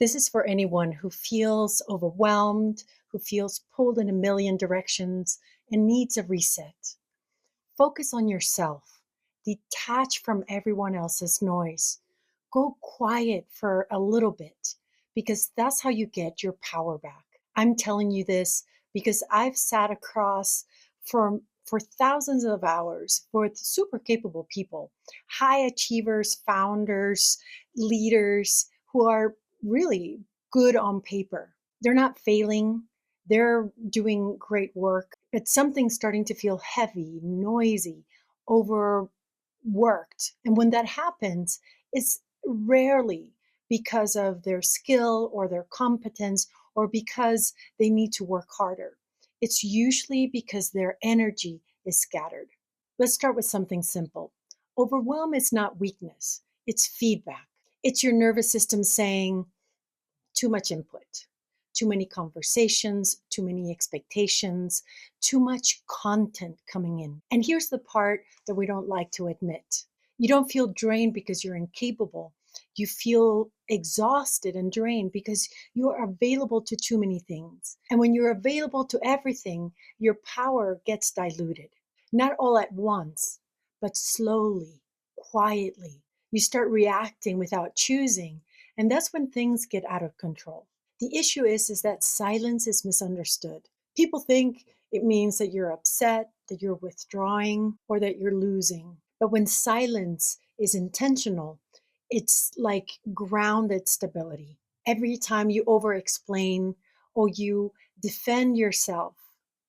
This is for anyone who feels overwhelmed, who feels pulled in a million directions, and needs a reset. Focus on yourself. Detach from everyone else's noise. Go quiet for a little bit because that's how you get your power back. I'm telling you this because I've sat across for thousands of hours with super capable people, high achievers, founders, leaders who are really good on paper. They're not failing, they're doing great work, but something's starting to feel heavy, noisy, overworked. And when that happens, it's rarely because of their skill or their competence or because they need to work harder. It's usually because their energy is scattered. Let's start with something simple. Overwhelm is not weakness, it's feedback. It's your nervous system saying, too much input, too many conversations, too many expectations, too much content coming in. And here's the part that we don't like to admit. You don't feel drained because you're incapable. You feel exhausted and drained because you are available to too many things. And when you're available to everything, your power gets diluted. Not all at once, but slowly, quietly. You start reacting without choosing, and that's when things get out of control. The issue is that silence is misunderstood. People think it means that you're upset, that you're withdrawing, or that you're losing. But when silence is intentional, it's like grounded stability. Every time you over explain or you defend yourself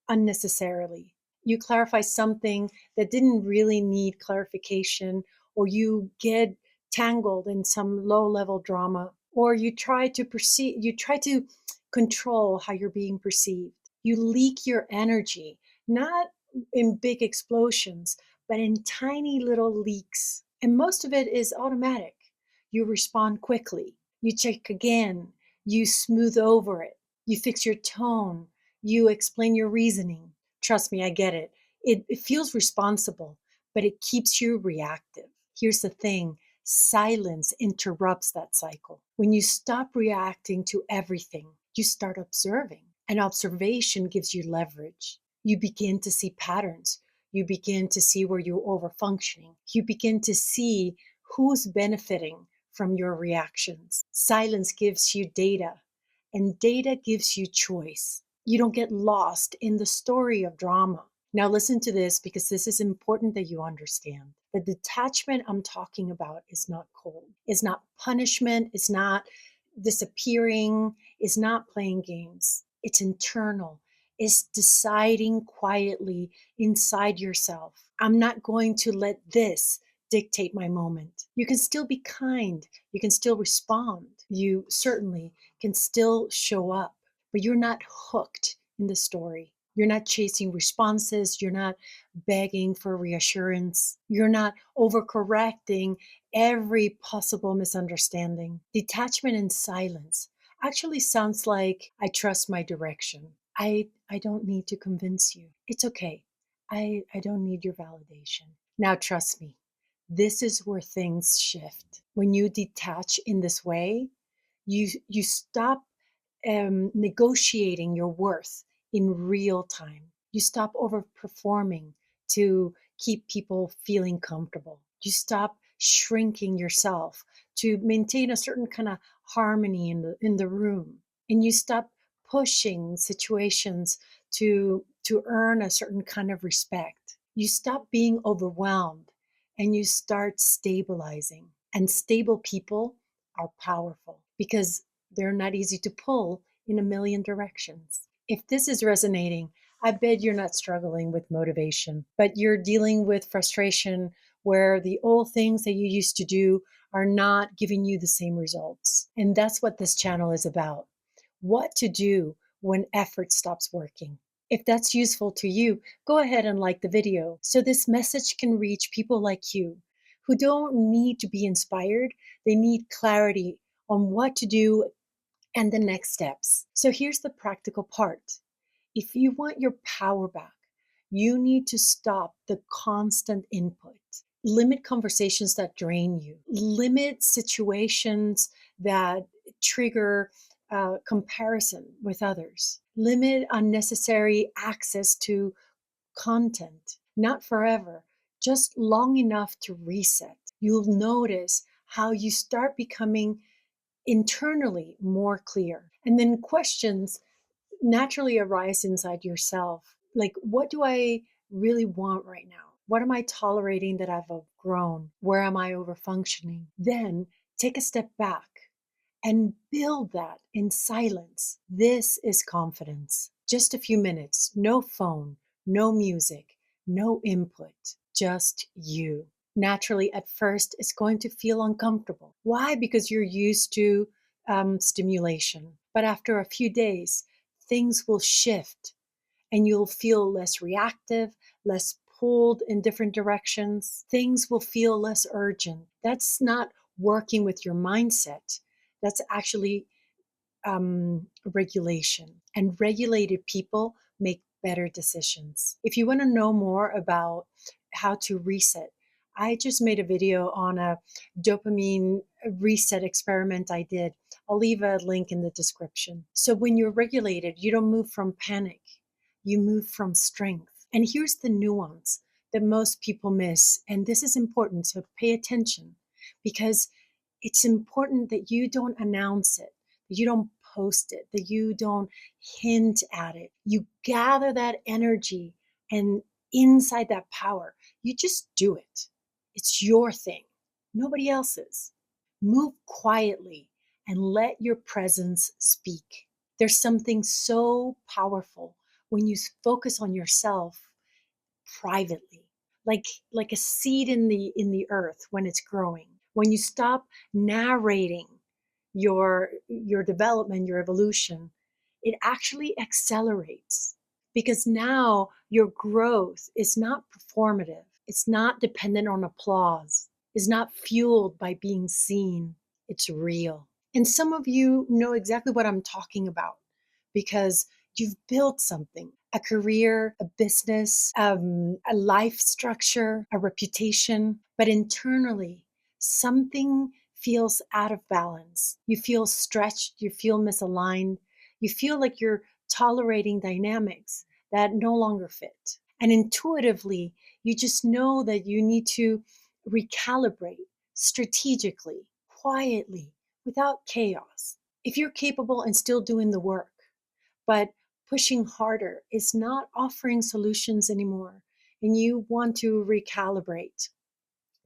unnecessarily, you clarify something that didn't really need clarification, or you get tangled in some low level drama, or you try to control how you're being perceived. You leak your energy, not in big explosions, but in tiny little leaks. And most of it is automatic. You respond quickly, you check again, you smooth over it, you fix your tone, you explain your reasoning. Trust me, I get it. It feels responsible, but it keeps you reactive. Here's the thing: silence interrupts that cycle. When you stop reacting to everything, you start observing, and observation gives you leverage. You begin to see patterns. You begin to see where you're overfunctioning. You begin to see who's benefiting from your reactions. Silence gives you data, and data gives you choice. You don't get lost in the story of drama. Now, listen to this because this is important that you understand. The detachment I'm talking about is not cold, it's not punishment, it's not disappearing, it's not playing games. It's internal, it's deciding quietly inside yourself. I'm not going to let this dictate my moment. You can still be kind, you can still respond, you certainly can still show up, but you're not hooked in the story. You're not chasing responses. You're not begging for reassurance. You're not overcorrecting every possible misunderstanding. Detachment and silence actually sounds like, I trust my direction. I don't need to convince you. It's okay. I don't need your validation. Now, trust me, this is where things shift. When you detach in this way, you stop negotiating your worth in real time. You stop overperforming to keep people feeling comfortable. You stop shrinking yourself to maintain a certain kind of harmony in the room. And you stop pushing situations to earn a certain kind of respect. You stop being overwhelmed and you start stabilizing. And stable people are powerful because they're not easy to pull in a million directions. If this is resonating, I bet you're not struggling with motivation, but you're dealing with frustration where the old things that you used to do are not giving you the same results. And that's what this channel is about: what to do when effort stops working. If that's useful to you, go ahead and like the video so this message can reach people like you who don't need to be inspired. They need clarity on what to do and the next steps. So here's the practical part. If you want your power back, you need to stop the constant input. Limit conversations that drain you. Limit situations that trigger comparison with others. Limit unnecessary access to content, not forever, just long enough to reset. You'll notice how you start becoming internally more clear. And then questions naturally arise inside yourself. Like, what do I really want right now? What am I tolerating that I've outgrown? Where am I over functioning? Then take a step back and build that in silence. This is confidence. Just a few minutes, no phone, no music, no input, just you. Naturally, at first, it's going to feel uncomfortable. Why? Because you're used to stimulation. But after a few days, things will shift and you'll feel less reactive, less pulled in different directions. Things will feel less urgent. That's not working with your mindset. That's actually regulation. And regulated people make better decisions. If you want to know more about how to reset, I just made a video on a dopamine reset experiment I did. I'll leave a link in the description. So when you're regulated, you don't move from panic, you move from strength. And here's the nuance that most people miss. And this is important, so pay attention because it's important that you don't announce it, that you don't post it, that you don't hint at it. You gather that energy and inside that power, you just do it. It's your thing, nobody else's. Move quietly and let your presence speak. There's something so powerful when you focus on yourself privately, like a seed in the earth when it's growing. When you stop narrating your development, your evolution, it actually accelerates because now your growth is not performative. It's not dependent on applause. It's not fueled by being seen. It's real. And some of you know exactly what I'm talking about because you've built something, a career, a business, a life structure, a reputation, but internally, something feels out of balance. You feel stretched, you feel misaligned, you feel like you're tolerating dynamics that no longer fit. And intuitively, you just know that you need to recalibrate strategically, quietly, without chaos. If you're capable and still doing the work, but pushing harder is not offering solutions anymore, and you want to recalibrate,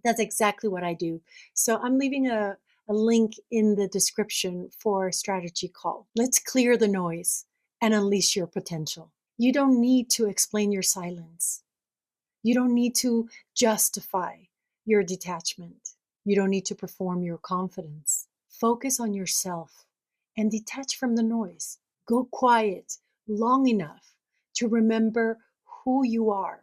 that's exactly what I do. So I'm leaving a link in the description for a strategy call. Let's clear the noise and unleash your potential. You don't need to explain your silence. You don't need to justify your detachment. You don't need to perform your confidence. Focus on yourself and detach from the noise. Go quiet long enough to remember who you are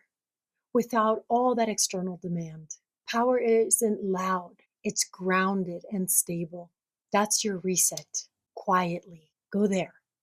without all that external demand. Power isn't loud, it's grounded and stable. That's your reset. Quietly. Go there.